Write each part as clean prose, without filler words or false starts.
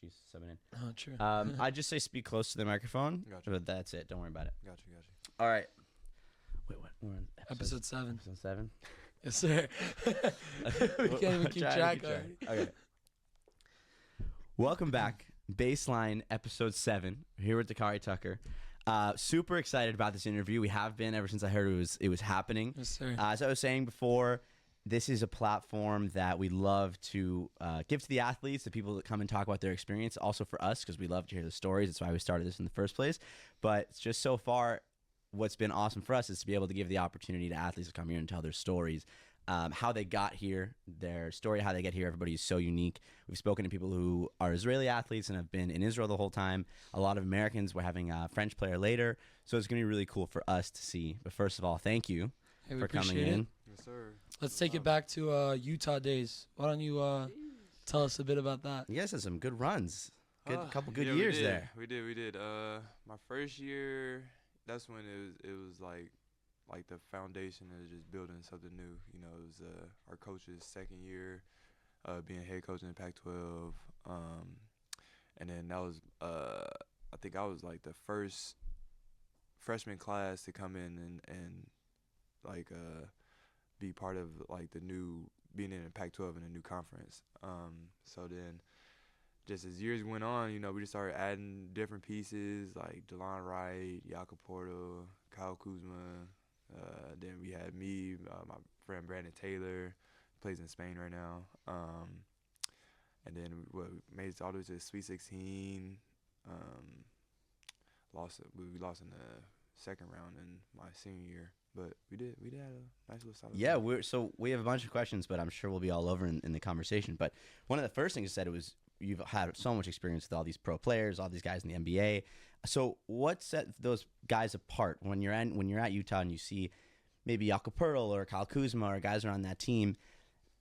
She's subbing in. Oh, true. I just say speak close to the microphone. Gotcha. But that's it. Don't worry about it. Gotcha. All right. Wait, what? We're on Episode 7. Episode 7? Yes, sir. We can't even keep track of it. Okay. Welcome back. Baseline episode 7. Here with Dakarai Tucker. Super excited about this interview. We have been ever since I heard it was happening. Yes, sir. As I was saying before, this is a platform that we love to give to the athletes, the people that come and talk about their experience. Also for us, because we love to hear the stories. That's why we started this in the first place. But it's just so far, what's been awesome for us is to be able to give the opportunity to athletes to come here and tell their stories. How they got here, their story, how they get here. Everybody is so unique. We've spoken to people who are Israeli athletes and have been in Israel the whole time. A lot of Americans. We're having a French player later. So it's going to be really cool for us to see. But first of all, thank you for coming in. Yes, sir. Let's take it back to Utah days. Why don't you tell us a bit about that? You guys had some good runs. Couple good yeah, years there. We did. My first year, that's when it was like the foundation of just building something new. You know, it was our coach's second year being head coach in the Pac-12. And then that was, I think I was like the first freshman class to come in and like be part of like the new, being in the Pac-12 in a new conference. So then just as years went on, you know, we just started adding different pieces like DeLon Wright, Jakob Portal, Kyle Kuzma. Then we had me, my friend Brandon Taylor, plays in Spain right now. And then we made it all the way to the Sweet 16. We lost in the second round in my senior year, but we did have a nice little solid. Yeah, we have a bunch of questions, but I'm sure we'll be all over in the conversation. But one of the first things you said was you've had so much experience with all these pro players, all these guys in the NBA. So what set those guys apart when you're at Utah and you see maybe Jakob Perl or Kyle Kuzma or guys around that team?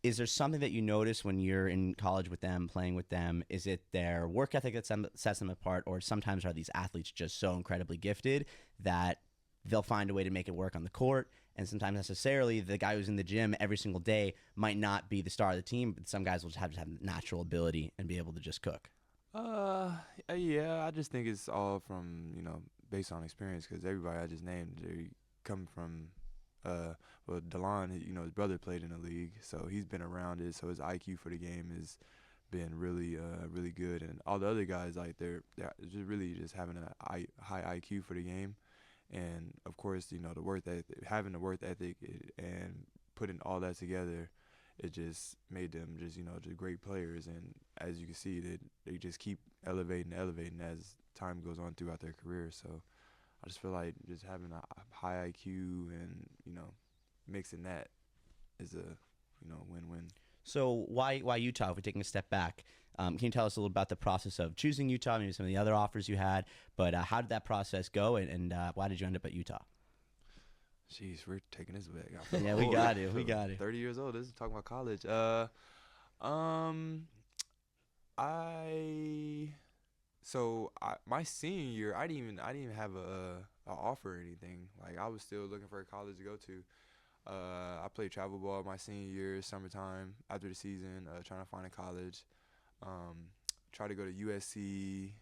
Is there something that you notice when you're in college with them, playing with them? Is it their work ethic that sets them apart, or sometimes are these athletes just so incredibly gifted that they'll find a way to make it work on the court? And sometimes necessarily the guy who's in the gym every single day might not be the star of the team, but some guys will just have natural ability and be able to just cook. Yeah, I just think it's all from, you know, based on experience, because everybody I just named, they come from, well, DeLon, you know, his brother played in the league, so he's been around it, so his IQ for the game has been really, really good. And all the other guys, like, they're just really just having a high IQ for the game. And, of course, you know, having the work ethic and putting all that together, it just made them just, you know, just great players. And as you can see, they just keep elevating as time goes on throughout their career. So I just feel like just having a high IQ and, you know, mixing that is a, you know, win-win. So why Utah, if we're taking a step back? Can you tell us a little about the process of choosing Utah, maybe some of the other offers you had, but how did that process go, and why did you end up at Utah? Jeez, we're taking this back. Yeah, we got it. 30 years old. This is talking about college. My senior year, I didn't even have a offer or anything. Like, I was still looking for a college to go to. I played travel ball my senior year, summertime, after the season, trying to find a college. Tried to go to USC.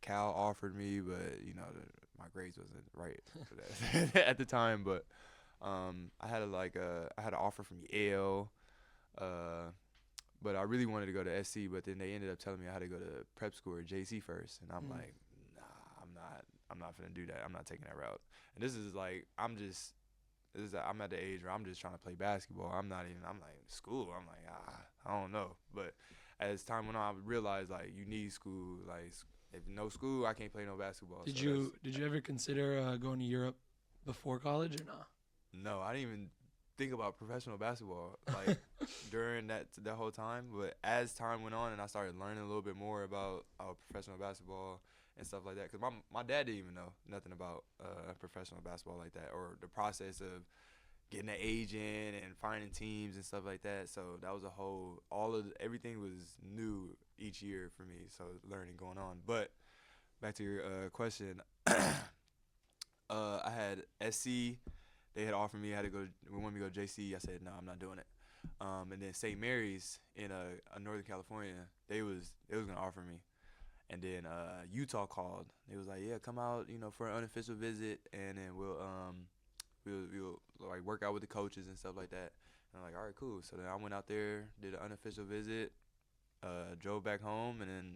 Cal offered me, but, you know, my grades wasn't right for that at the time. But I had an offer from Yale. But I really wanted to go to SC, but then they ended up telling me I had to go to prep school or JC first, and I'm like, nah, I'm not finna do that. I'm not taking that route. And this is like, I'm at the age where I'm just trying to play basketball. I'm like, school. I'm like, I don't know. But as time went on, I realized, like, you need school. Like, if no school, I can't play no basketball. Did you ever consider going to Europe before college or not? No, I didn't even think about professional basketball, like, during that whole time. But as time went on and I started learning a little bit more about professional basketball and stuff like that, because my dad didn't even know nothing about professional basketball like that, or the process of getting an agent and finding teams and stuff like that. So that was everything was new each year for me, so learning going on. But back to your question, I had SC. They had offered me, we wanted me to go to JC. I said, no, I'm not doing it. And then St. Mary's in Northern California, they was gonna offer me. And then Utah called. They was like, yeah, come out, for an unofficial visit, and then we'll like work out with the coaches and stuff like that. And I'm like, all right, cool. So then I went out there, did an unofficial visit, drove back home, and then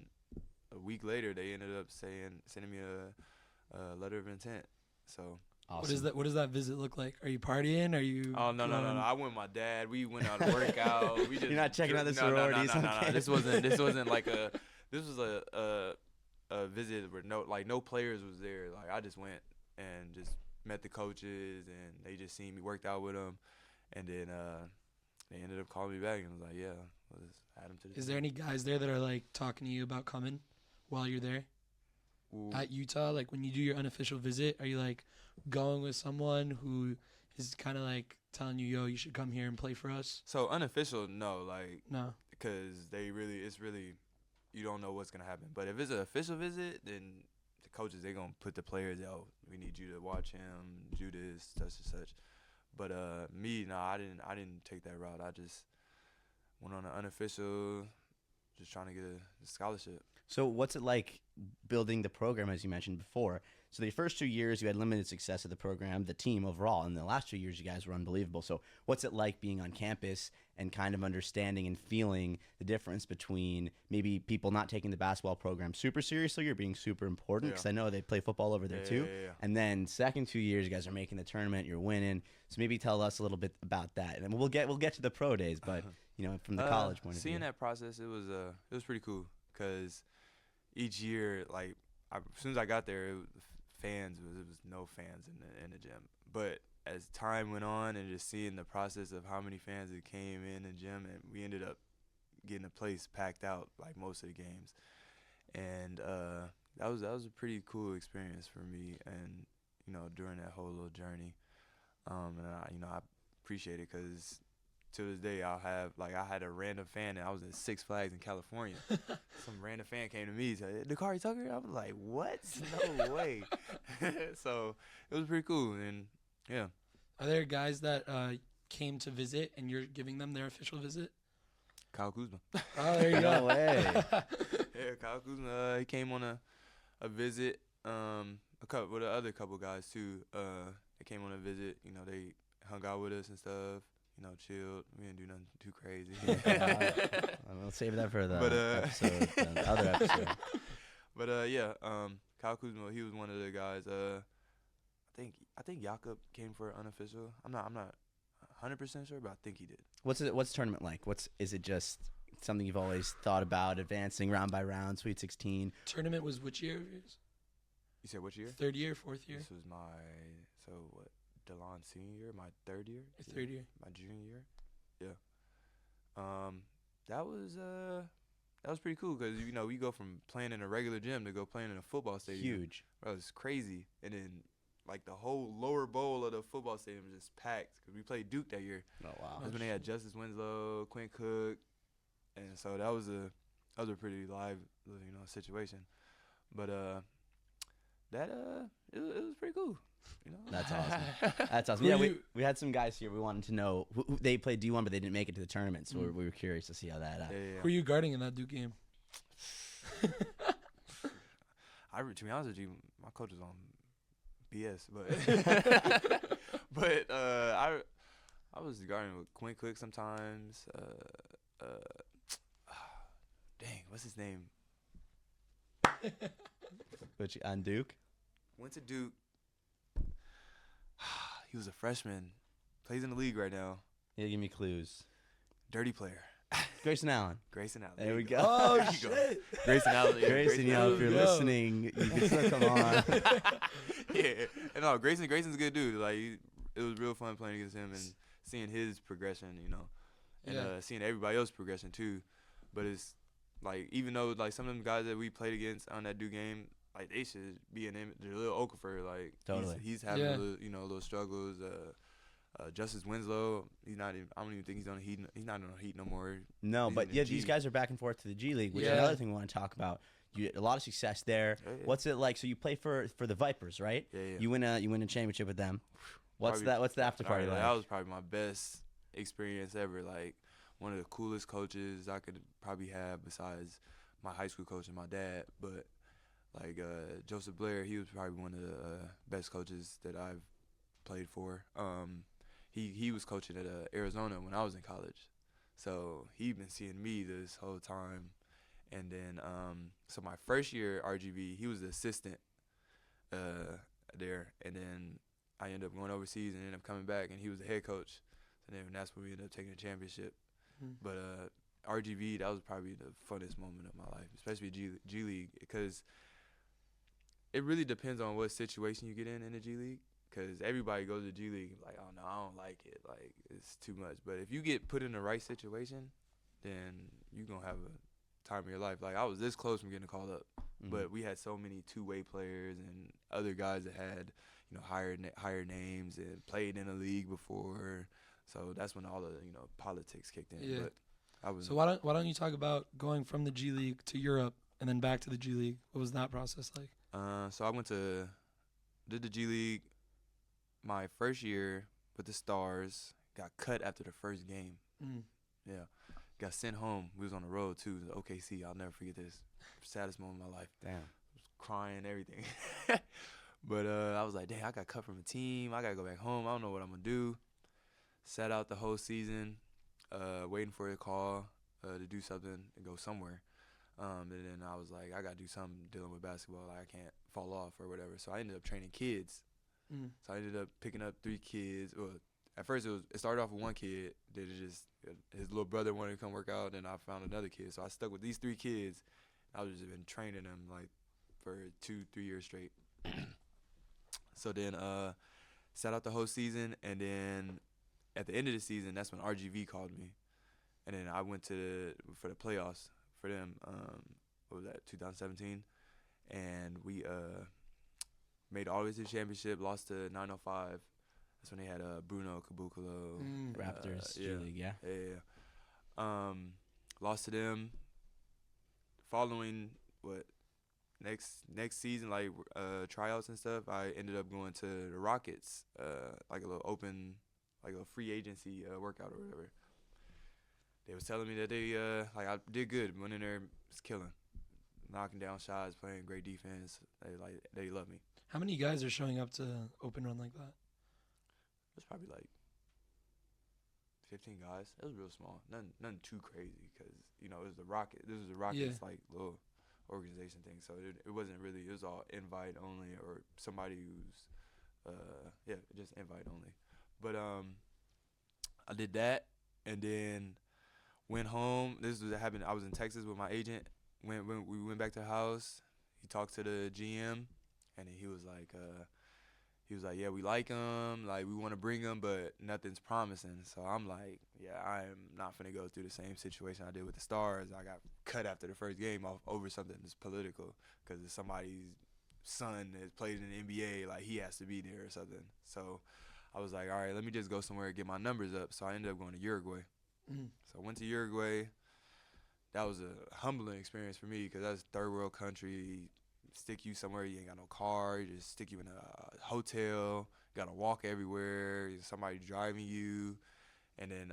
a week later they ended up sending me a letter of intent. So. Awesome. What does that visit look like? Are you partying? Are you? Oh no. I went with my dad. We went out to work out. We just You're not checking out the sororities. No. This wasn't like a. This was a visit where no players was there. Like I just went and just met the coaches, and they just seen me, worked out with them, and then they ended up calling me back and was like, yeah, let's add them to the team. Is there any guys there that are like talking to you about coming while you're there? Ooh. At Utah, like when you do your unofficial visit, are you like going with someone who is kind of like telling you, yo, you should come here and play for us? So unofficial, no, like No. because it's really you don't know what's gonna happen. But if it's an official visit, then the coaches they gonna put the players, yo, we need you to watch him, do this, such and such. But me, no, I didn't take that route. I just went on an unofficial, just trying to get a scholarship. So what's it like building the program, as you mentioned before? So the first 2 years, you had limited success at the program, the team overall. And the last 2 years, you guys were unbelievable. So what's it like being on campus and kind of understanding and feeling the difference between maybe people not taking the basketball program super seriously or being super important? Because I know they play football over there too. Yeah. And then second 2 years, you guys are making the tournament, you're winning. So maybe tell us a little bit about that. And then we'll get to the pro days, but from the college point of view. Seeing that process, it was pretty cool because each year, like as soon as I got there, it was no fans in the gym. But as time went on and just seeing the process of how many fans that came in the gym, and we ended up getting the place packed out like most of the games, and that was a pretty cool experience for me, and during that whole little journey, and I appreciate it because to this day I had a random fan, and I was at Six Flags in California. Some random fan came to me and said, Dakarai Tucker? I was like, what? No way. So it was pretty cool, and yeah. Are there guys that came to visit and you're giving them their official visit? Kyle Kuzma. Oh, there you go. No way. Yeah, Kyle Kuzma, he came on a visit with the other couple guys too. They came on a visit, they hung out with us and stuff. Chilled. We didn't do nothing too crazy. We'll save that for the other episode. But Kyle Kuzma, he was one of the guys. I think Jakob came for unofficial. I'm not 100% sure, but I think he did. What's the tournament like? Is it just something you've always thought about, advancing round by round, Sweet 16? Tournament was which year of yours? You said which year? Third year, fourth year? This was DeLon senior year, my third year. Your third year. My junior year. Yeah. That was pretty cool because we go from playing in a regular gym to go playing in a football stadium. Huge. Bro, it's crazy. And then like the whole lower bowl of the football stadium is just packed because we played Duke that year. Oh wow. That's when they had Justice Winslow, Quinn Cook, and so that was a pretty live situation. But it was pretty cool. That's awesome. That's awesome. Yeah, we had some guys here. We wanted to know who they played D1, but they didn't make it to the tournament, so we were curious to see how that. Yeah. Who are you guarding in that Duke game? To be honest with you, my coach was on BS, but I was guarding with Quinn Cook sometimes. Dang, what's his name? Which on Duke? Went to Duke. He was a freshman. Plays in the league right now. Yeah, give me clues. Dirty player. Grayson Allen. There we go. Oh, shit. Grayson Allen. Yeah, Grayson, if you're listening, you can still come on. Yeah. And no, Grayson's a good dude. Like, it was real fun playing against him and seeing his progression, and seeing everybody else's progression too. But it's like, even though like some of them guys that we played against on that Duke game, like they should be in their little Okafor. Like totally. he's having little struggles. Justice Winslow, he's not even. I don't even think he's on the Heat. He's not on the Heat no more. No, but yeah, these guys are back and forth to the G League, which is another thing we want to talk about. You had a lot of success there. Yeah. What's it like? So you play for the Vipers, right? Yeah. You win a championship with them. What's the after party like? That was probably my best experience ever. Like one of the coolest coaches I could probably have besides my high school coach and my dad. But like Joseph Blair, he was probably one of the best coaches that I've played for. He was coaching at Arizona when I was in college, so he been seeing me this whole time. And then so my first year at RGV, he was the assistant there, and then I ended up going overseas and ended up coming back, and he was the head coach. And then that's when we ended up taking the championship. But RGV, that was probably the funnest moment of my life, especially G League, because it really depends on what situation you get in the G League. Because everybody goes to G League like, oh no, I don't like it, like it's too much. But if you get put in the right situation, then you gonna have a time of your life. Like I was this close from getting called up, but we had so many two-way players and other guys that had, you know, higher names and played in the league before. So that's when all the, you know, politics kicked in. Yeah. But I was. So why don't you talk about going from the G League to Europe and then back to the G League? What was that process like? So I did the G League my first year with the Stars. Got cut after the first game. Yeah, got sent home. We was on the road too. The OKC. I'll never forget this. Saddest moment of my life. Damn. I was crying, everything. But I was like, dang, I got cut from a team. I gotta go back home. I don't know what I'm gonna do. Sat out the whole season, waiting for a call to do something and go somewhere. And then I was like, I got to do something dealing with basketball. Like, I can't fall off or whatever. So I ended up training kids. So I ended up picking up 3 kids. Well, at first it started off with one kid. Then his little brother wanted to come work out, and I found another kid. So I stuck with these 3 kids. I was just been training them like for 2-3 years straight. So then sat out the whole season, and then at the end of the season, that's when RGV called me. And then I went for the playoffs for them. What was that, 2017? And we made all the way to the championship, lost to 905. That's when they had Bruno Caboclo. Raptors, G League, yeah. Yeah. Lost to them. Following next season, like tryouts and stuff, I ended up going to the Rockets, like a little open, like a free agency workout or whatever. They was telling me that they like I did good, went in there, was killing, knocking down shots, playing great defense. They love me. How many guys are showing up to open run like that? It was probably like 15 guys. It was real small, nothing too crazy, because you know it was the Rockets. This was the Rockets like little organization thing, so it wasn't really. It was all invite only, or somebody who's just invite only. But I did that, and then went home. This was happened. I was in Texas with my agent. We went back to the house. He talked to the GM, and he was like, yeah, we like him. Like, we want to bring him, but nothing's promising. So I'm like, yeah, I am not finna go through the same situation I did with the Stars. I got cut after the first game over something that's political, because it's somebody's son that played in the NBA. Like, he has to be there or something. So I was like, all right, let me just go somewhere and get my numbers up. So I ended up going to Uruguay. So I went to Uruguay. That was a humbling experience for me, because that's third world country. Stick you somewhere, you ain't got no car, just stick you in a hotel, gotta walk everywhere, somebody driving you, and then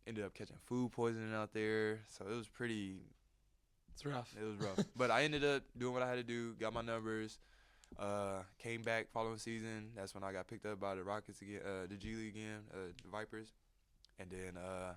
ended up catching food poisoning out there. So it was It's rough. It was rough. But I ended up doing what I had to do, got my numbers, came back following season. That's when I got picked up by the Rockets again, the G League again, the Vipers, and then the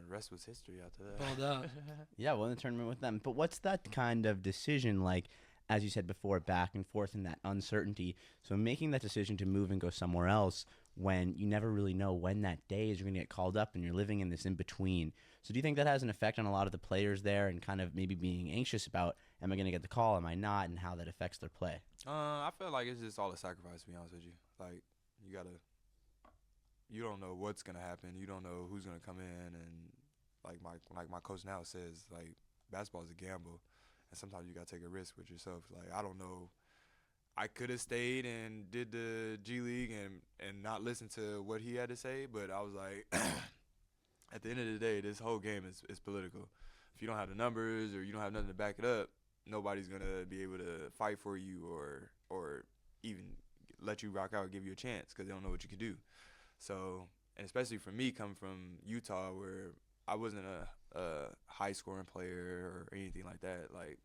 rest was history after that. Balled out. Yeah, well, in the tournament with them. But what's that kind of decision like, as you said before, back and forth and that uncertainty? So making that decision to move and go somewhere else when you never really know when that day is you're going to get called up, and you're living in this in-between. So do you think that has an effect on a lot of the players there, and kind of maybe being anxious about, am I going to get the call, am I not, and how that affects their play? I feel like it's just all a sacrifice, to be honest with you. Like, you don't know what's gonna happen. You don't know who's gonna come in, and like my coach now says, like, basketball is a gamble, and sometimes you gotta take a risk with yourself. Like, I don't know. I could have stayed and did the G League and not listened to what he had to say, but I was like, at the end of the day, this whole game is political. If you don't have the numbers or you don't have nothing to back it up, nobody's gonna be able to fight for you or even let you rock out or give you a chance, because they don't know what you can do. So and especially for me coming from Utah, where I wasn't a high scoring player or anything like that. Like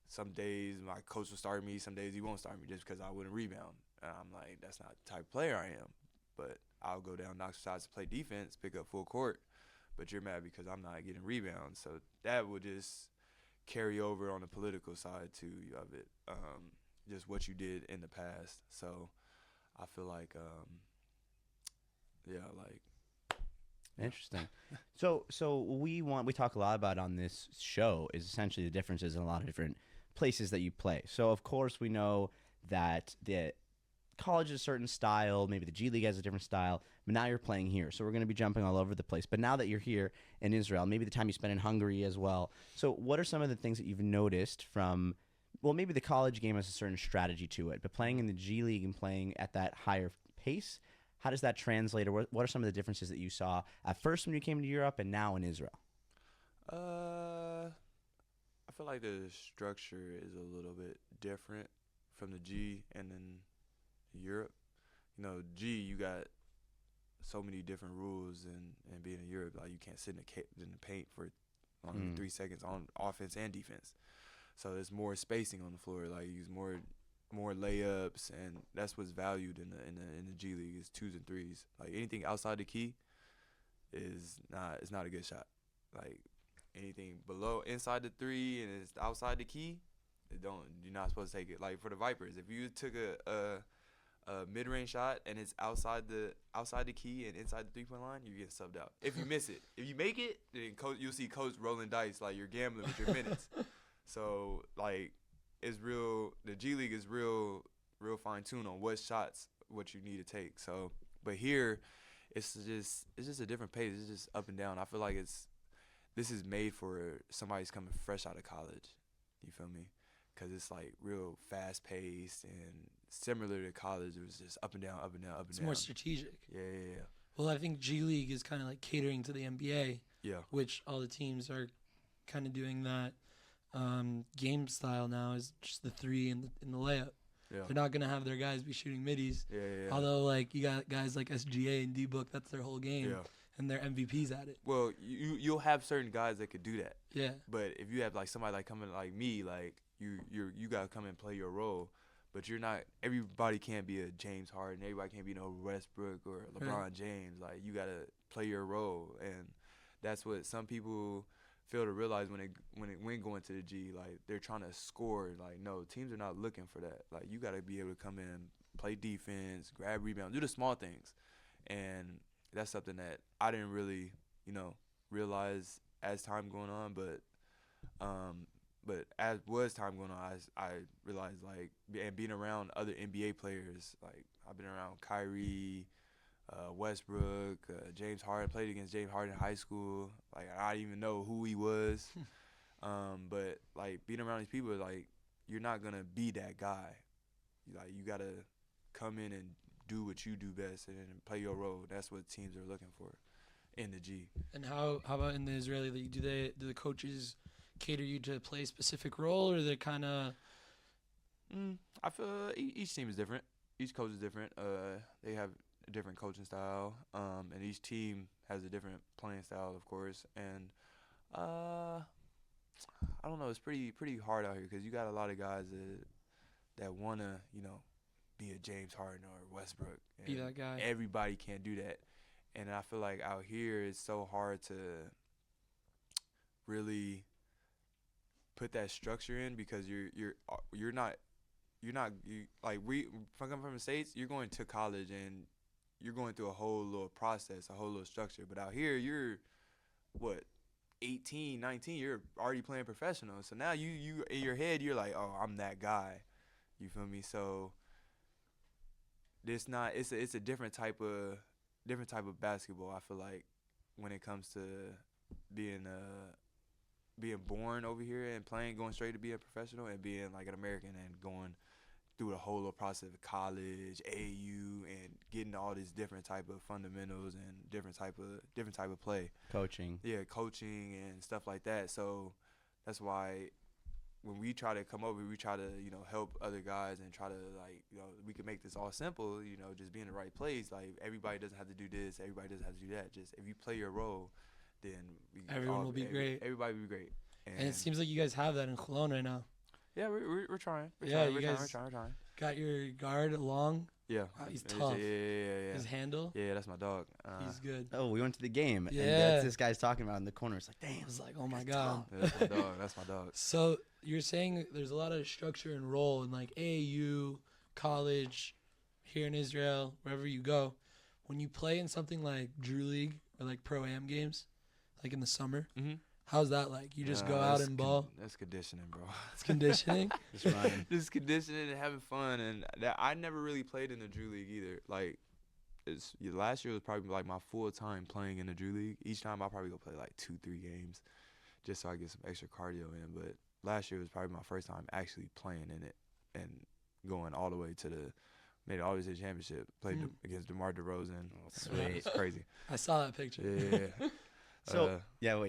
some days my coach will start me, some days he won't start me just because I wouldn't rebound. And I'm like, that's not the type of player I am. But I'll go down, knock shots to play defense, pick up full court. But you're mad because I'm not getting rebounds. So that would just carry over on the political side too of it. Just what you did in the past. So I feel like, yeah, like. Interesting. So we talk a lot about on this show is essentially the differences in a lot of different places that you play. So of course we know that the college is a certain style, maybe the G League has a different style, but now you're playing here. So we're going to be jumping all over the place. But now that you're here in Israel, maybe the time you spent in Hungary as well. So what are some of the things that you've noticed from, well, maybe the college game has a certain strategy to it, but playing in the G League and playing at that higher pace, how does that translate, or what are some of the differences that you saw at first when you came to Europe and now in Israel? I feel like the structure is a little bit different from the G and then Europe. You know, G, you got so many different rules and being in Europe, like you can't sit in the paint for longer than 3 seconds on offense and defense. So there's more spacing on the floor. Like you use more layups, and that's what's valued in the G League is 2s and 3s. Like anything outside the key is not a good shot. Like anything inside the 3 and it's outside the key, you're not supposed to take it. Like for the Vipers, if you took a mid-range shot and it's outside the key and inside the 3-point line, you get subbed out. If you miss it, if you make it, then you'll see coach rolling dice like you're gambling with your minutes. So like it's real. The G League is real fine-tuned on what you need to take. So, but here, it's just a different pace. It's just up and down. I feel like this is made for somebody's coming fresh out of college. You feel me? Because it's like real fast-paced and similar to college. It was just up and down, up and down, up and down. It's more strategic. Yeah. Well, I think G League is kind of like catering to the NBA. Yeah. Which all the teams are kind of doing that. Game style now is just the 3 in the layup. Yeah. They're not gonna have their guys be shooting middies. Yeah. Although like you got guys like SGA and D-Book, that's their whole game. Yeah. And they're MVPs at it. Well, you'll have certain guys that could do that. Yeah. But if you have like somebody like coming like me, like you gotta come and play your role. But you're not. Everybody can't be a James Harden. Everybody can't be no Westbrook or LeBron James. Like you gotta play your role, and that's what some people fail to realize when going to the G. Like they're trying to score. Like no, teams are not looking for that. Like you gotta be able to come in, play defense, grab rebounds, do the small things, and that's something that I didn't really, realize as time going on. But as was time going on, I realized like and being around other NBA players. Like I've been around Kyrie, Westbrook, James Harden. Played against James Harden in high school. Like I didn't even know who he was. But like being around these people, like you're not gonna be that guy. Like you gotta come in and do what you do best and play your role. That's what teams are looking for in the G. And how about in the Israeli league? Do the coaches cater you to play a specific role, or they kind of? I feel each team is different. Each coach is different. They have a different coaching style, and each team has a different playing style, of course. And I don't know. It's pretty hard out here because you got a lot of guys that wanna be a James Harden or Westbrook. And be that guy. Everybody can't do that, and I feel like out here it's so hard to really put that structure in because you're not like if I come from the States, you're going to college and you're going through a whole little process, a whole little structure. But out here, you're 18, 19, you're already playing professional. So now you in your head, you're like, oh, I'm that guy. You feel me? So it's a different type of basketball. I feel like when it comes to being born over here and going straight to be a professional and being like an American and going through the whole little process of college, AU, and getting all these different type of fundamentals and different type of play. Coaching. Yeah, coaching and stuff like that. So that's why when we try to come over, we try to, you know, help other guys and try to, like, you know, we can make this all simple, you know, just be in the right place. Like, everybody doesn't have to do this. Everybody doesn't have to do that. Just if you play your role, then Everyone will be great. Everybody will be great. And it seems like you guys have that in Cologne right now. Yeah, we're trying. We're We're trying. Got your guard along. Yeah. Wow, he's tough. Yeah. His handle. Yeah, that's my dog. He's good. Oh, we went to the game. Yeah. And that's this guy's talking about in the corner. It's like, damn. I was like, oh my God. Yeah, that's my dog. That's my dog. So you're saying there's a lot of structure and role in like AAU, college, here in Israel, wherever you go. When you play in something like Drew League or like Pro-Am games, like in the summer, how's that like? You just go out and ball? That's conditioning, bro. It's conditioning? Just running. Just conditioning and having fun. And I never really played in the Drew League either. Like, last year was probably like my full time playing in the Drew League. Each time I probably go play like 2-3 games just so I get some extra cardio in. But last year was probably my first time actually playing in it and going all the way to made it all the way to the championship. Played against DeMar DeRozan. Oh, sweet. It's crazy. I saw that picture. Yeah. So,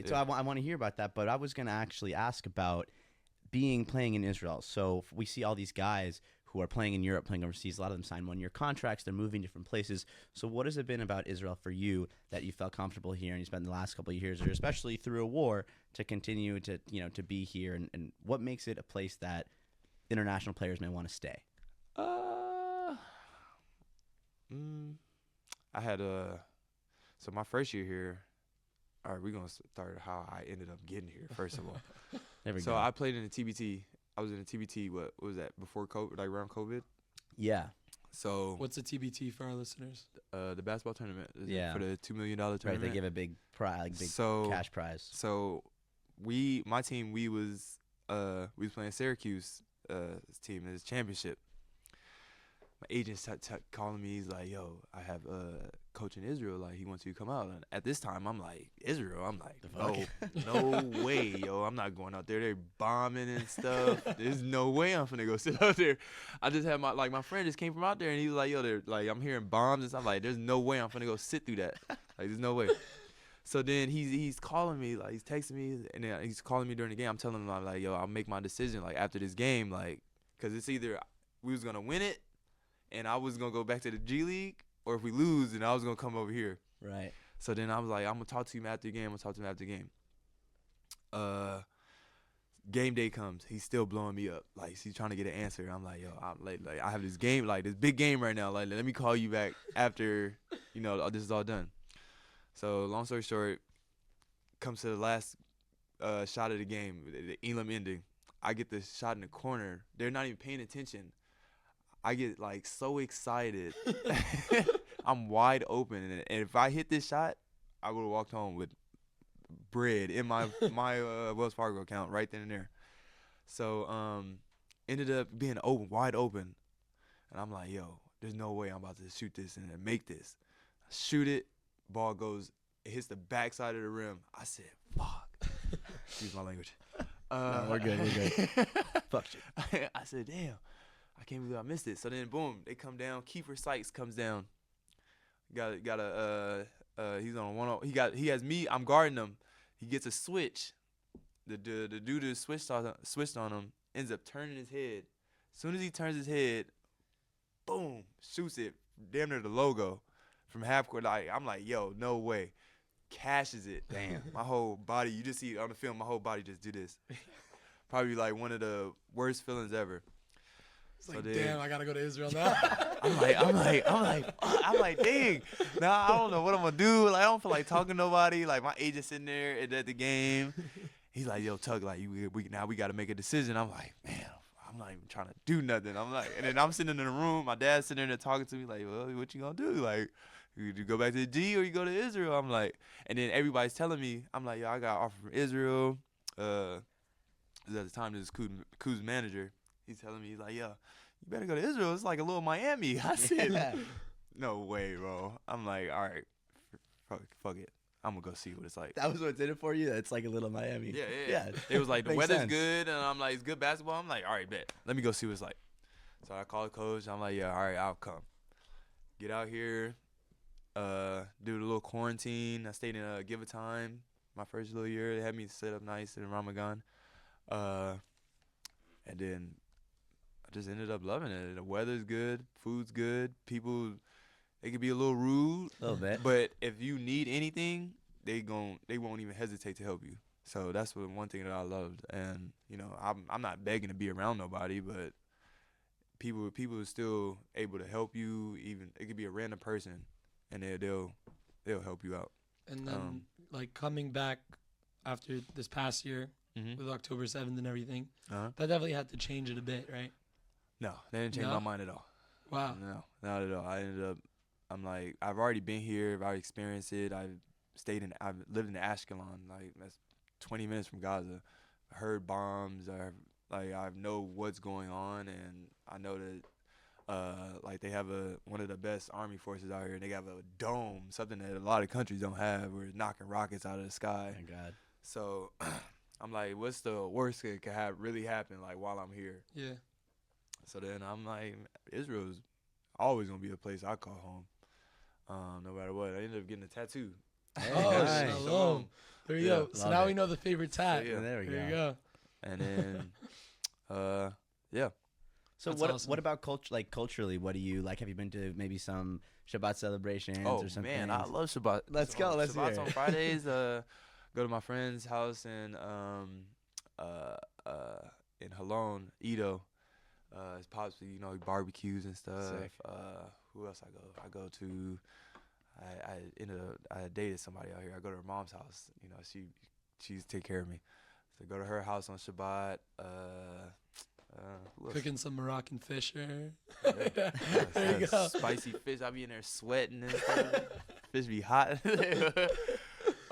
So I want to hear about that, but I was going to actually ask about playing in Israel. So we see all these guys who are playing in Europe, playing overseas. A lot of them sign one-year contracts. They're moving different places. So what has it been about Israel for you that you felt comfortable here and you spent the last couple of years, or especially through a war, to continue to, you know, to be here? And what makes it a place that international players may want to stay? I had so my first year here. All right, we're gonna start how I ended up getting here. First of all, So I played in the TBT. I was in the TBT. What was that before COVID? Like around COVID? Yeah. So What's the TBT for our listeners? the basketball tournament. Yeah. For the $2 million tournament. Right, they give a big prize, cash prize. So my team, we was playing Syracuse team in this championship. My agent's calling me. He's like, "Yo, I have a coach in Israel. Like, he wants you to come out." And at this time, I'm like, "Israel?" I'm like, no way, yo. I'm not going out there. They're bombing and stuff. There's no way I'm finna go sit out there. I just had my friend just came from out there, and he was like, "Yo, they're like, I'm hearing bombs and stuff." I'm like, "There's no way I'm finna go sit through that. Like, there's no way." So then he's calling me, like, he's texting me, and then he's calling me during the game. I'm telling him, I'm like, "Yo, I'll make my decision like after this game, like, cause it's either we was gonna win it, and I was going to go back to the G League, or if we lose, then I was going to come over here." Right. So then I was like, I'm going to talk to him after the game. Game day comes. He's still blowing me up. Like, he's trying to get an answer. I'm like, "Yo, I have this game, like, this big game right now. Like, let me call you back after, you know, this is all done." So long story short, comes to the last shot of the game, the Elam ending. I get the shot in the corner. They're not even paying attention. I get, like, so excited. I'm wide open. And if I hit this shot, I would have walked home with bread in my Wells Fargo account right then and there. So ended up being wide open. And I'm like, "Yo, there's no way I'm about to shoot this and make this." I shoot it. Ball goes. It hits the backside of the rim. I said, "Fuck." Excuse my language. No, we're good. Fuck you. I said, "Damn. I can't believe I missed it." So then, boom, they come down. Kiefer Sykes comes down. Got a he's on a 1-0. He has me. I'm guarding him. He gets a switch. The dude that switched on him ends up turning his head. As soon as he turns his head, boom, shoots it damn near the logo from half court. Like, I'm like, "Yo, no way." Cashes it. Damn. My whole body. You just see it on the film. My whole body just do this. Probably like one of the worst feelings ever. It's like, damn, I gotta go to Israel now. I'm like, dang. Now I don't know what I'm gonna do. Like, I don't feel like talking to nobody. Like, my agent sitting there at the game. He's like, "Yo, Tuck, like, we gotta make a decision." I'm like, man, I'm not even trying to do nothing. I'm like, and then I'm sitting in the room. My dad's sitting there talking to me like, "Well, what you gonna do? Like, you go back to the G or you go to Israel?" I'm like, and then everybody's telling me, I'm like, "Yo, I got an offer from Israel." At the time, this is Kuz's manager. He's telling me, he's like, "Yo, you better go to Israel. It's like a little Miami." I said, "No way, bro." I'm like, "All right, fuck it. I'm going to go see what it's like." That was what did it for you? It's like a little Miami. Yeah. It was like, the weather's good, and I'm like, it's good basketball. I'm like, all right, bet. Let me go see what it's like. So I called the coach. I'm like, "Yeah, all right, I'll come." Get out here, do the little quarantine. I stayed in Give a Time my first little year. They had me set up nice in Ramadan. And then I just ended up loving it. The weather's good, food's good, people, they could be a little rude, A little bit. but if you need anything, they won't even hesitate to help you. So that's one thing that I loved. And you know, I'm not begging to be around nobody, but people are still able to help you. Even it could be a random person, and they'll help you out. And then like coming back after this past year with October 7th and everything, that definitely had to change it a bit, right? No, they didn't change my mind at all. Wow. No, not at all. I ended up, I'm like, I've already been here. I've already experienced it. I've lived in Ashkelon, like that's 20 minutes from Gaza. I heard bombs. I know what's going on, and I know that like they have one of the best army forces out here, and they have a dome, something that a lot of countries don't have, where it's knocking rockets out of the sky. Thank God. So I'm like, what's the worst that could really happen, like while I'm here? Yeah. So then I'm like, Israel's always gonna be a place I call home, no matter what. I ended up getting a tattoo. Oh, nice. shalom. There you go. So Love now it. we know the favorite tat. So, yeah. There we There you go. go. And then, yeah. So That's what awesome. what about culturally? What do you like? Have you been to maybe some Shabbat celebrations Oh or something? man, I love Shabbat. Let's go. Let's hear Shabbat's it. on Fridays. Go to my friend's house in Halon, Edo. It's pops, you know, he barbecues and stuff. Sick. Who else I go? I go to. I dated somebody out here. I go to her mom's house. You know, she's take care of me. So I go to her house on Shabbat. Who else? Cooking some Moroccan fish or Yeah. There you go. Spicy fish. I be in there sweating and stuff. Fish be hot.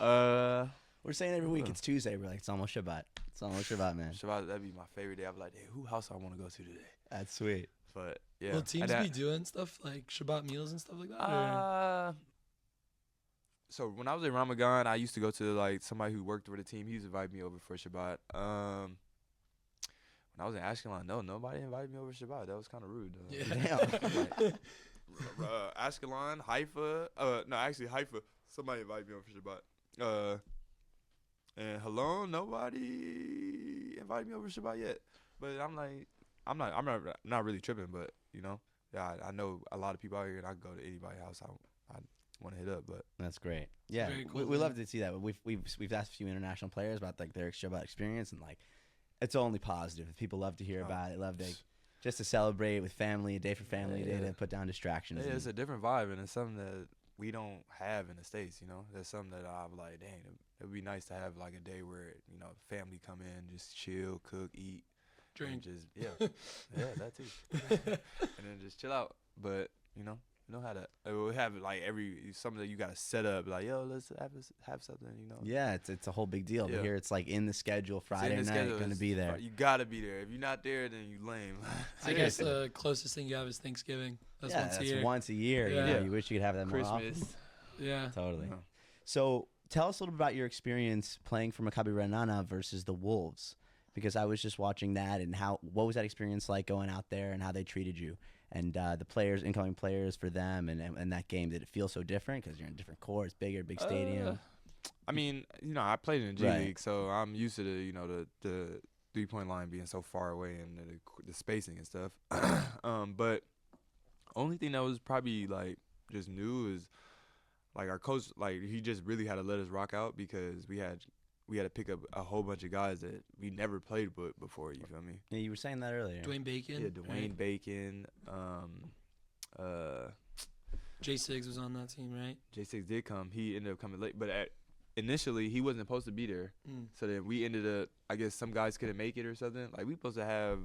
We're saying every week it's Tuesday. We're like, it's almost Shabbat. It's almost Shabbat, man. Shabbat, that'd be my favorite day. I'd be like, hey, who house I want to go to today? That's sweet. But yeah. Will teams And be doing stuff like Shabbat meals and stuff like that? or- So when I was in Ramadan, I used to go to like somebody who worked with a team. He used to invite me over for Shabbat. When I was in Ashkelon, nobody invited me over for Shabbat. That was kind of rude. Yeah. Ashkelon, Haifa. No, actually Haifa. Somebody invited me over for Shabbat. And hello, nobody invited me over for Shabbat yet. But I'm not really tripping. But you know, yeah, I know a lot of people out here, and I can go to anybody's house I want to hit up. But That's great. Yeah, Very cool, we man. love to see that. We've asked a few international players about like their Shabbat experience, and like it's only positive. People love to hear about it. Love to just to celebrate with family, a day for family, a day to put down distractions. yeah, and- it's a different vibe, and it's something that we don't have in the States. You know, that's something that I'm like, dang, it would be nice to have like a day where you know family come in, just chill, cook, eat, Drink. and just yeah, that too, and then just chill out. But you know how to we have like something that you gotta set up, like yo, let's have something, you know. Yeah, it's a whole big deal. Yeah. But here it's like in the schedule, It's in Friday the night, schedule, going to it's be there. You gotta be there. If you're not there, then you lame. I guess the closest thing you have is Thanksgiving. That's yeah, once a that's year. once a year. Yeah. You know, you wish you could have that more Christmas. often. Yeah. Totally. Yeah. So tell us a little about your experience playing for Maccabi Ra'anana versus the Wolves, because I was just watching that and what was that experience like going out there and how they treated you and the players, incoming players for them and that game. Did it feel so different because you're in a different court, bigger, big stadium? I mean, you know, I played in the G Right. League, so I'm used to the 3-point line being so far away and the spacing and stuff. But only thing that was probably like just new is like our coach, like he just really had to let us rock out because we had to pick up a whole bunch of guys that we never played with before. You feel me? Yeah, you were saying that earlier. Dwayne Bacon. Yeah, Dwayne right? Bacon. Jay Siggs was on that team, right? J6 did come. He ended up coming late, but initially he wasn't supposed to be there. Mm. So then we ended up, I guess some guys couldn't make it or something. Like we supposed to have,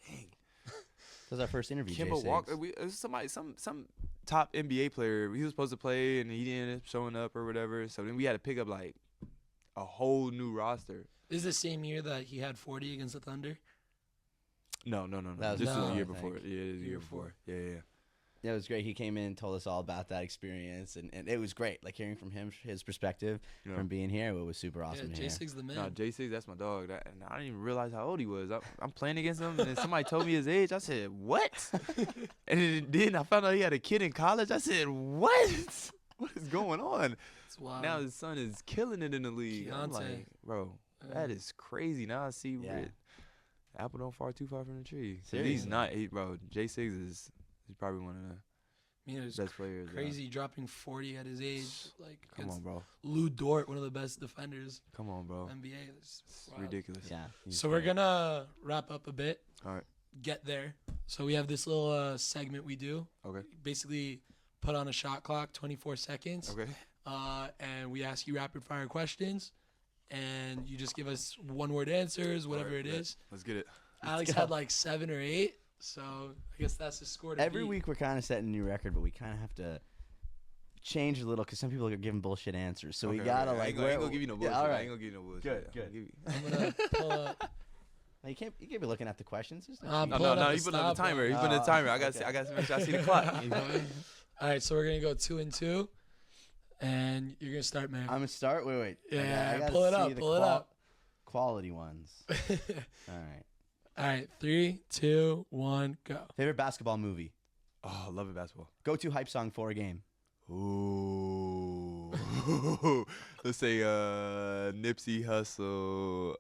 dang, That was our first interview. Kimba J6. Walker. It was somebody, some top NBA player. He was supposed to play and he didn't end up showing up or whatever. So then we had to pick up like a whole new roster. This is the same year that he had 40 against the Thunder. No. That was This was no, the I year think. before. Yeah, it was the Year year before. before. Yeah. Yeah, it was great. He came in and told us all about that experience, and it was great. Like hearing from him, his perspective Yeah. from being here, it was super awesome yeah, to Jay hear. Siggs the man. No, J6, that's my dog. And I didn't even realize how old he was. I'm playing against him, and then somebody told me his age. I said, what? And then I found out he had a kid in college. I said, what? What is going on? It's wild. Now his son is killing it in the league. I'm Keontae. like, bro, Yeah. that is crazy. Now I see Yeah. apple don't fall too far from the tree. So Seriously. he's not, bro. J6 he's probably one of the I mean, it was best players. crazy dropping 40 at his age. Like, Come on, bro. Lou Dort, one of the best defenders Come on, bro. NBA. It's Wild. ridiculous. Yeah. So we're going to wrap up a bit. All right. Get there. So we have this little segment we do. Okay. Basically, put on a shot clock, 24 seconds. Okay. And we ask you rapid fire questions. And you just give us one-word answers, whatever All right, it is. Let's get it. Alex go. had like 7 or 8. So I guess that's the score to Every beat. week we're kind of setting a new record, but we kind of have to change a little because some people are giving bullshit answers. So we Okay, gotta okay. like. I ain't gonna give you no bullshit. Yeah, all I right. ain't gonna give you no bullshit. Good, Yeah, good. I'll give you- I'm going to pull up. No, you can't be looking at the questions. There's no I'm cheating. Pull it No, up you the put up the timer. You put Oh, the timer. I got okay. to make sure I see the clock. You feel me? All right, so we're going to go 2 and 2. And you're going to start, man. I'm gonna start. Wait. Yeah, I gotta pull it see up, the pull it up. Quality ones. All right. All right, 3, 2, 1, go. Favorite basketball movie. Oh, love it, basketball. Go-to hype song for a game. Ooh. Let's say Nipsey Hussle,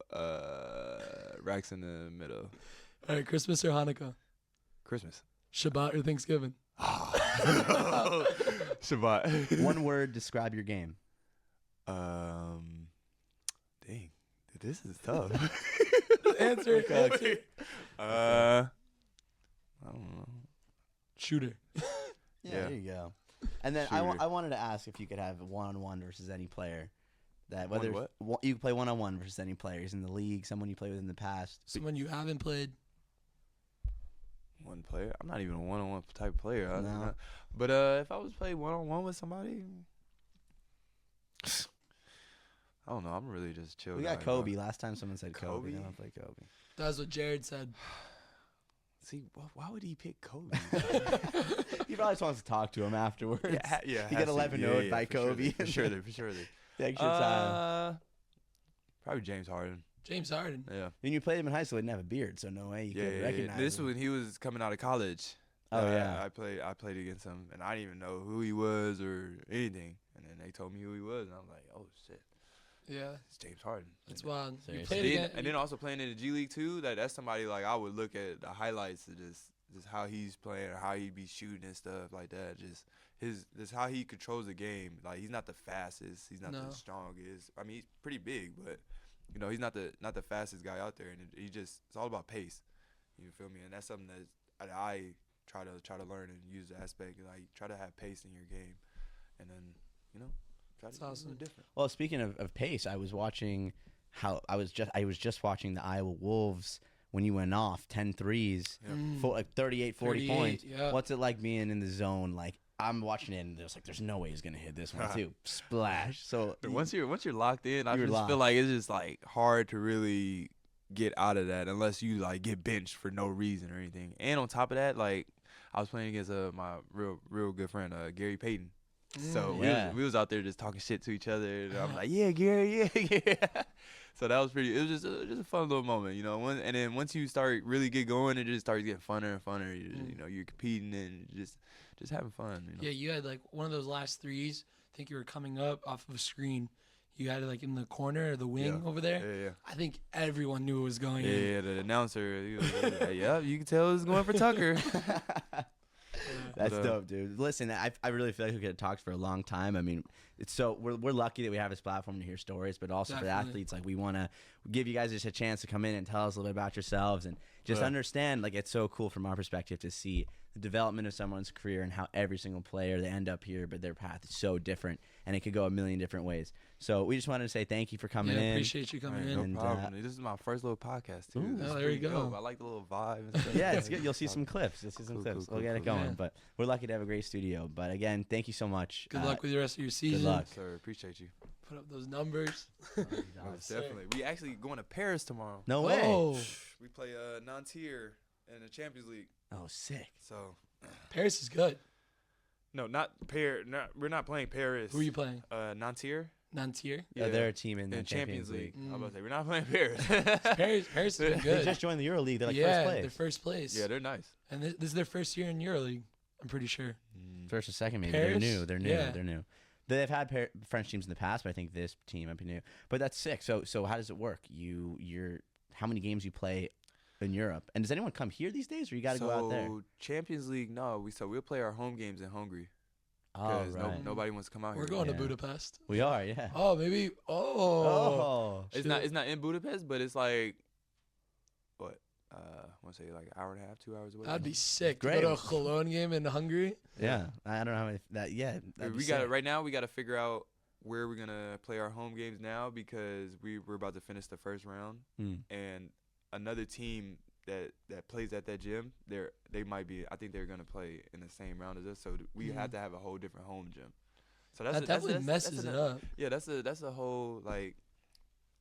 Racks in the Middle. All right, Christmas or Hanukkah? Christmas. Shabbat or Thanksgiving? Shabbat. One word, describe your game. Dang. This is tough. Answer. I don't know. Shooter. Yeah. There you go. And then I Shooter. wanted to ask if you could have one-on-one versus any player. That One whether what? you could play one-on-one versus any players in the league, someone you played with in the past. Someone you haven't played. One player. I'm not even a one-on-one type of player. I don't No. know. But if I was playing one-on-one with somebody, I don't know. I'm really just chill. We got guy, bro. Kobe. Last time someone said Kobe. Kobe? I want to play Kobe. That's what Jared said. See, why would he pick Kobe? He probably just wants to talk to him afterwards. yeah. He got 11-0'd by Kobe. For sure. Thanks for your time. Probably James Harden. James Harden. Yeah. When you played him in high school, he didn't have a beard, so no way you could recognize This him. was when he was coming out of college. Oh, yeah. I played against him, and I didn't even know who he was or anything. And then they told me who he was, and I'm like, oh shit, Yeah, it's James Harden. that's wild. You Seriously. played again. And then also playing in the G League too. That's somebody like I would look at the highlights of just how he's playing or how he be shooting and stuff like that. Just how he controls the game. Like he's not the fastest, he's not No. the strongest. I mean, he's pretty big, but you know he's not the fastest guy out there. And it's all about pace. You feel me? And that's something that I try to learn and use the aspect. Like try to have pace in your game, and then try to That's do awesome. something different. Well, speaking of pace, I was just watching the Iowa Wolves when you went off 10 threes, Yeah. like 38, 40 38, points. yeah. What's it like being in the zone? Like I'm watching it and there's no way he's gonna hit this one too. Splash. So But once you're locked in, I You're just locked. feel like it's just like hard to really get out of that unless you like get benched for no reason or anything. And on top of that, like I was playing against my real good friend Gary Payton. So Yeah. we was out there just talking shit to each other, and I'm like, yeah, Gary, yeah. So that was pretty. It was just a fun little moment, and then once you start really get going, it just starts getting funner and funner. You're competing and just having fun. Yeah, you had like one of those last threes. I think you were coming up off of a screen. You had it like in the corner or the wing Yeah. over there. Yeah. I think everyone knew it was going in. Yeah, the announcer, he was like, yeah, you can tell it was going for Tucker. That's But, dope, dude. Listen, I really feel like we could have talked for a long time. I mean, we're lucky that we have this platform to hear stories, but also for the Definitely. athletes, like we want to give you guys just a chance to come in and tell us a little bit about yourselves and just Yeah. understand. Like it's so cool from our perspective to see the development of someone's career and how every single player they end up here, but their path is so different and it could go a million different ways. So we just wanted to say thank you for coming Yeah, in. appreciate you coming in. No And, problem. This is my first little podcast too. Ooh. This is Oh, there you pretty go. dope. I like the little vibe and stuff. Yeah, it's good. You'll see some clips. Cool, We'll cool, get it cool. going. Yeah. But we're lucky to have a great studio. But again, thank you so much. Good luck with the rest of your season. luck. Sir, appreciate you. Put up those numbers. Most sir. definitely. We actually going to Paris tomorrow. No way. Oh, We play Nanterre in the Champions League. Oh, sick. So Paris is good. no, not Paris. We're not playing Paris. Who are you playing? Nanterre. Nanterre. Yeah, they're a team in in the the Champions League. Mm. I was about to say we're not playing Paris. Paris has been They good. just joined the EuroLeague. They're like yeah, first place. they're first place. Yeah, they're nice. And this is their first year in EuroLeague. I'm pretty sure. First or second, maybe. Paris? They're new. Yeah. They're new. They've had French teams in the past, but I think this team might be new. But that's sick. So how does it work? You're how many games you play in Europe. And does anyone come here these days, or you got to go out there? Champions League, no. We'll play our home games in Hungary. Oh, Because right. nobody wants to come out We're here. going to Yeah. Budapest. We are, yeah. Oh, maybe. Oh. It's not in Budapest, but it's like, what? I want to say like an hour and a half, 2 hours away. That'd be sick. Great. To go to a Cologne game in Hungary. Yeah. I don't know if that. Yeah. that'd be We got sick. right now. We got to figure out where we're gonna play our home games now because we're about to finish the first round, and another team that plays at that gym, they might be. I think they're gonna play in the same round as us. So we have to have a whole different home gym. So That definitely messes it up. Yeah, that's a whole like.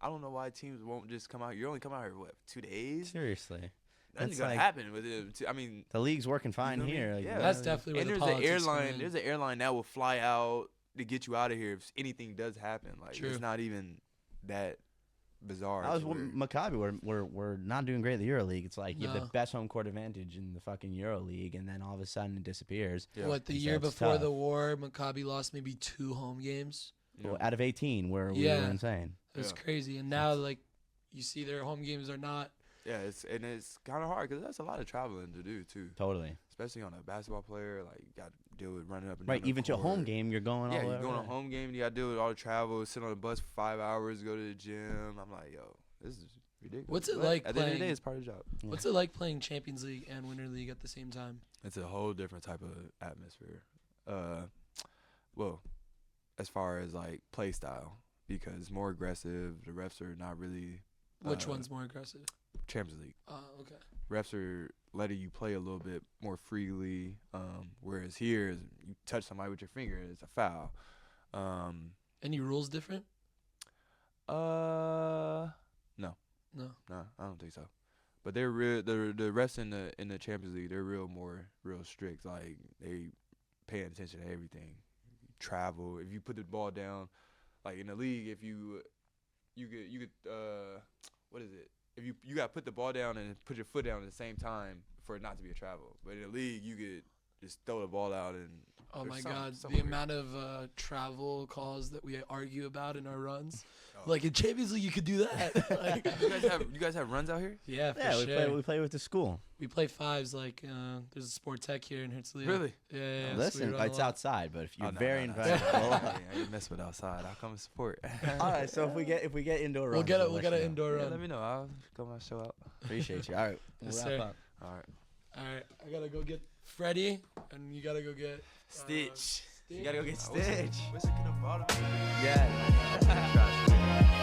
I don't know why teams won't just come out. You only come out here what 2 days? Seriously. That's It's gonna like- happen with it. I mean, The league's working fine feel me? here. Like, Yeah. That's definitely where and the there's an politics come airline. in. There's an airline that will fly out to get you out of here if anything does happen. Like True. it's not even that bizarre. I was to where- Maccabi. We're not doing great in the EuroLeague. It's like you have No. the best home court advantage in the fucking EuroLeague, and then all of a sudden it disappears. Yeah. What, the So year it's before tough. the war, Maccabi lost maybe 2 home games. you know, Well, out of 18, where we Yeah. were insane. It's Yeah. crazy. And now, like, you see their home games are not. yeah, it's kind of hard because that's a lot of traveling to do too, Totally. especially on a basketball player. Like you got to deal with running up and Right. down the Even to a home court. game, you're going Yeah, all the you're way going around. to a home game. You got to deal with all the travel, sit on the bus for 5 hours, go to the gym. I'm like, yo, this is ridiculous. What's it But like At the end of the day, playing- it's part of the job. Yeah. What's it like playing Champions League and Winter League at the same time? It's a whole different type of atmosphere. Well, as far as like play style, because it's more aggressive. The refs are not really. Which one's more aggressive? Champions League. Okay. Refs are letting you play a little bit more freely, whereas here, you touch somebody with your finger, it's a foul. Any rules different? No, No. I don't think so. But they're real. The refs in the Champions League, they're real strict. Like they paying attention to everything. Travel. If you put the ball down, like in the league, if you could what is it? If you got to put the ball down and put your foot down at the same time for it not to be a travel. But in the league, you could just throw the ball out and. Oh there's my some- God, some the weird- amount of travel calls that we argue about in our runs. Oh. Like in Champions League, you could do that. Like, you guys have runs out here? yeah, for Yeah, sure. we play with the school. We play fives. Like there's a Sport Tech here in Herzliya. Really? Yeah. So Listen, we run a it's lot. outside, but if you're Oh, no, very no, no. invited. I ain't mess with outside. I'll come and support. All right, so if we get indoor runs, We'll get let an you know. indoor Yeah, run. let me know. I'll come and show out. Appreciate you. All right, we'll Yes, wrap sir. up. All right. All right, I gotta go get Freddie, and you gotta go get Stitch. You gotta go get I wish I Stitch. could have bought him. Yeah.